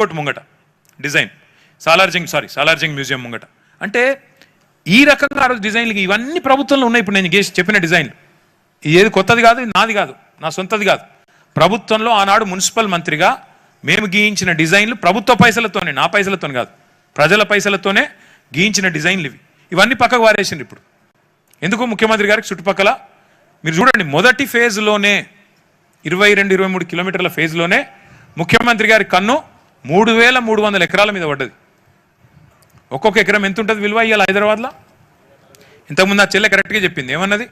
Airport ముంగట design, Salar Jung museum ముంగట. అంటే ఈ రకంగా ఆ రోజు డిజైన్లు ఇవన్నీ ప్రభుత్వంలో ఉన్నాయి. ఇప్పుడు నేను చెప్పిన డిజైన్లు ఏది కొత్తది కాదు, ఇది నాది కాదు, నా సొంతది కాదు. ప్రభుత్వంలో ఆనాడు మున్సిపల్ మంత్రిగా మేము గీయించిన డిజైన్లు ప్రభుత్వ పైసలతోనే, నా పైసలతో కాదు, ప్రజల పైసలతోనే గీయించిన డిజైన్లు ఇవన్నీ పక్కకు వారేసిండ్రు. ఇప్పుడు ఎందుకు ముఖ్యమంత్రి గారికి చుట్టుపక్కల మీరు చూడండి, మొదటి ఫేజ్లోనే 22-23 కిలోమీటర్ల ఫేజ్లోనే ముఖ్యమంత్రి గారి కన్ను 3,300 ఎకరాల మీద పడ్డది. ఒక్కొక్క ఎకరం ఎంత ఉంటుంది విలువ ఇవాళ హైదరాబాద్లో? ఇంతకుముందు ఆ చెల్లె కరెక్ట్గా చెప్పింది. ఏమన్నది?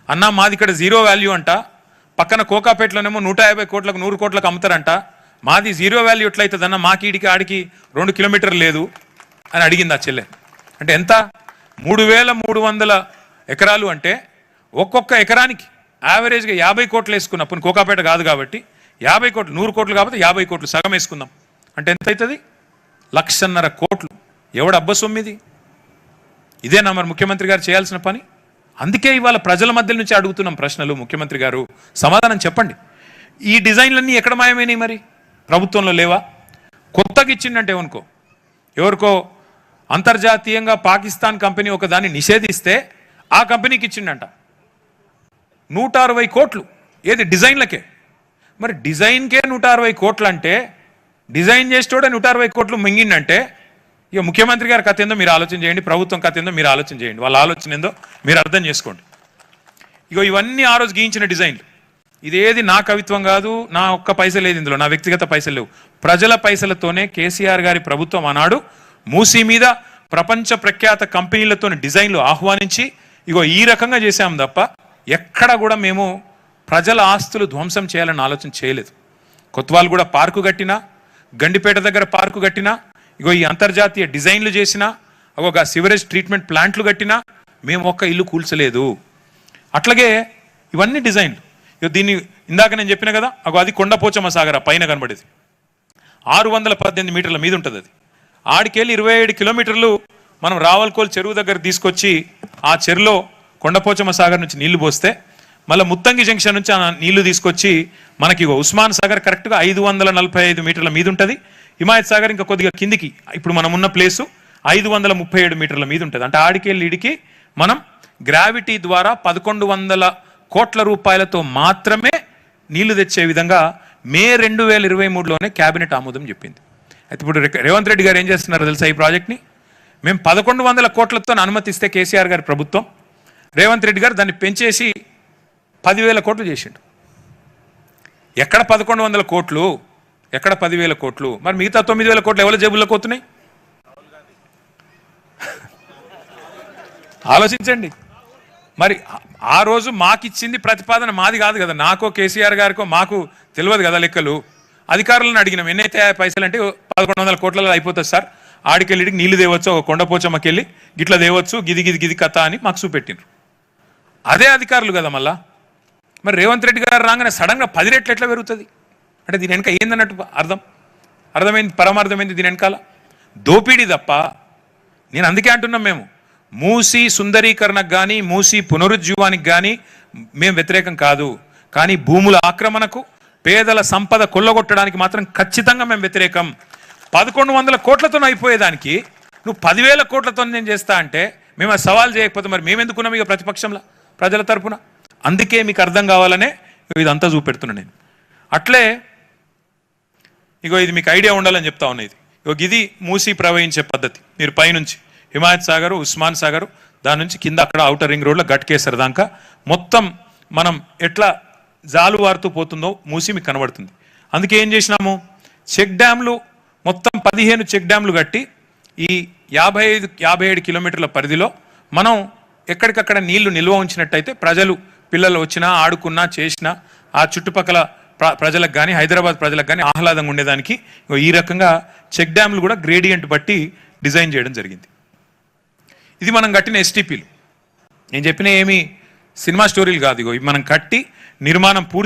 అన్నా మాది ఇక్కడ జీరో వాల్యూ అంట, పక్కన కోకాపేటలోనేమో 150 కోట్లకు 100 కోట్లకు అమ్ముతారంట, మాది జీరో వాల్యూ ఎట్లయితుందన్న, మాకు ఈడికి ఆడికి 2 కిలోమీటర్లు లేదు అని అడిగింది ఆ చెల్లె. అంటే ఎంత? 3,300 ఎకరాలు అంటే ఒక్కొక్క ఎకరానికి యావరేజ్గా 50 కోట్లు వేసుకున్నప్పుడు, కోకాపేట కాదు కాబట్టి 50 కోట్లు, 100 కోట్లు కాబట్టి 50 కోట్లు సగం వేసుకుందాం అంటే ఎంత అవుతుంది? 1,50,000 కోట్లు. ఎవడు అబ్బ సొమ్మిది? ఇదేనా మరి ముఖ్యమంత్రి గారు చేయాల్సిన పని? అందుకే ఇవాళ ప్రజల మధ్య నుంచి అడుగుతున్నాం ప్రశ్నలు. ముఖ్యమంత్రి గారు సమాధానం చెప్పండి. ఈ డిజైన్లన్నీ ఎక్కడ మాయమైనాయి? మరి ప్రభుత్వంలో లేవా? కొత్తగా ఇచ్చిండంటే ఎవరికో అంతర్జాతీయంగా పాకిస్తాన్ కంపెనీ ఒక దాన్ని నిషేధిస్తే ఆ కంపెనీకి ఇచ్చిండంట 160 కోట్లు. ఏది? డిజైన్లకే. మరి డిజైన్కే 160 కోట్లు అంటే, డిజైన్ చేసేటోడే 160 కోట్లు మింగిండంటే, ఇక ముఖ్యమంత్రి గారి కథ ఏందో మీరు ఆలోచన చేయండి, ప్రభుత్వం కథ ఏందో మీరు ఆలోచన చేయండి, వాళ్ళ ఆలోచన ఏందో మీరు అర్థం చేసుకోండి. ఇగో ఇవన్నీ ఆ రోజు గీయించిన డిజైన్లు. ఇదేది నా కవిత్వం కాదు, నా ఒక్క పైసలు లేదు ఇందులో, నా వ్యక్తిగత పైసలు లేవు. ప్రజల పైసలతోనే కేసీఆర్ గారి ప్రభుత్వం ఆనాడు మూసీ మీద ప్రపంచ ప్రఖ్యాత కంపెనీలతో డిజైన్లు ఆహ్వానించి ఇగో ఈ రకంగా చేశాం తప్ప ఎక్కడ కూడా మేము ప్రజల ఆస్తులు ధ్వంసం చేయాలని ఆలోచన చేయలేదు. కొత్వాల్ కూడా పార్కు కట్టినా, గండిపేట దగ్గర పార్కు కట్టినా, ఇగో ఈ అంతర్జాతీయ డిజైన్లు చేసినా, ఒక సివరేజ్ ట్రీట్మెంట్ ప్లాంట్లు కట్టినా మేము ఒక్క ఇల్లు కూల్చలేదు. అట్లాగే ఇవన్నీ డిజైన్లు. ఇక దీన్ని ఇందాక నేను చెప్పిన కదా, అది కొండపోచమ్మ సాగర పైన కనబడేది 618 మీటర్ల మీద ఉంటుంది. అది ఆడికెళ్ళి 27 కిలోమీటర్లు మనం రావల్కోల్ చెరువు దగ్గర తీసుకొచ్చి ఆ చెరువులో కొండపోచమ్మ సాగర్ నుంచి నీళ్లు పోస్తే మళ్ళీ ముత్తంగి జంక్షన్ నుంచి ఆ నీళ్లు తీసుకొచ్చి మనకి ఉస్మాన్ సాగర్ కరెక్ట్గా 545 మీటర్ల మీద ఉంటుంది. హిమాయత్ సాగర్ ఇంకా కొద్దిగా కిందికి, ఇప్పుడు మనం ఉన్న ప్లేసు 537 మీటర్ల మీద ఉంటుంది. అంటే ఆడికెళ్ళి ఈడికి మనం గ్రావిటీ ద్వారా 1,100 కోట్ల రూపాయలతో మాత్రమే నీళ్లు తెచ్చే విధంగా మే 2023లోనే క్యాబినెట్ ఆమోదం చెప్పింది. అయితే ఇప్పుడు రేవంత్ రెడ్డి గారు ఏం చేస్తున్నారు తెలుసా? ఈ ప్రాజెక్ట్ని మేము 1,100 కోట్లతో అనుమతిస్తే కేసీఆర్ గారి ప్రభుత్వం, రేవంత్ రెడ్డి గారు దాన్ని పెంచేసి 10,000 కోట్లు చేసిండు. ఎక్కడ 1,100 కోట్లు, ఎక్కడ 10,000 కోట్లు? మరి మిగతా 9,000 కోట్లు ఎవరి జేబుల్లోకి పోతున్నాయి? ఆలోచించండి. మరి ఆ రోజు మాకిచ్చింది ప్రతిపాదన మాది కాదు కదా, నాకో కేసీఆర్ గారికో మాకు తెలియదు కదా లెక్కలు. అధికారులను అడిగినాం, ఎన్నైతే పైసలు అంటే 1,100 కోట్లలో అయిపోతుంది సార్, ఆడికెళ్ళి నీళ్లు తేవచ్చు, ఒక కొండపోచమ్మకెళ్ళి గిట్లా తేవచ్చు, గిది కథ అని మాకు చూపెట్టిండ్రు. అదే అధికారులు కదా మళ్ళా. మరి రేవంత్ రెడ్డి గారు రాగానే సడన్గా 10 రెట్లు ఎట్లా పెరుగుతుంది? అంటే దీని వెనక ఏందన్నట్టు అర్థమైంది, పరమార్థమైంది దీని వెనకాల దోపిడీ తప్ప. నేను అందుకే అంటున్నాం, మేము మూసీ సుందరీకరణకు కానీ మూసీ పునరుజ్జీవానికి కానీ మేము వ్యతిరేకం కాదు, కానీ భూముల ఆక్రమణకు, పేదల సంపద కొల్లగొట్టడానికి మాత్రం ఖచ్చితంగా మేము వ్యతిరేకం. 1,100 కోట్లతో అయిపోయేదానికి నువ్వు 10,000 కోట్లతో నేను చేస్తా అంటే మేము ఆ సవాల్ చేయకపోతే మరి మేము ఎందుకున్నాం ఇక ప్రతిపక్షంలో ప్రజల తరపున? అందుకే మీకు అర్థం కావాలనే ఇదంతా చూపెడుతున్నా నేను. అట్లే ఇది మీకు ఐడియా ఉండాలని చెప్తా ఉన్నది. ఇది మూసీ ప్రవహించే పద్ధతి. మీరు పైనుంచి హిమాయత్ సాగరు, ఉస్మాన్ సాగరు, దాని నుంచి కింద అక్కడ ఔటర్ రింగ్ రోడ్లో గట్కేసర్ దాకా మొత్తం మనం ఎట్లా జాలువారుతూ పోతుందో మూసీ మీకు కనబడుతుంది. అందుకే ఏం చేసినాము, చెక్ డ్యామ్లు మొత్తం 15 చెక్ డ్యామ్లు కట్టి ఈ 55-57 కిలోమీటర్ల పరిధిలో మనం ఎక్కడికక్కడ నీళ్లు నిల్వ ఉంచినట్టయితే ప్రజలు, పిల్లలు వచ్చినా ఆడుకున్నా చేసినా ఆ చుట్టుపక్కల ప్రజలకు కానీ హైదరాబాద్ ప్రజలకు కానీ ఆహ్లాదంగా ఉండేదానికి ఈ రకంగా చెక్ డ్యామ్లు కూడా గ్రేడియంట్ బట్టి డిజైన్ చేయడం జరిగింది. ఇది మనం కట్టిన ఎస్టీపీలు. నేను చెప్పిన ఏమి సినిమా స్టోరీలు కాదు. ఇవి మనం కట్టి నిర్మాణం పూర్తి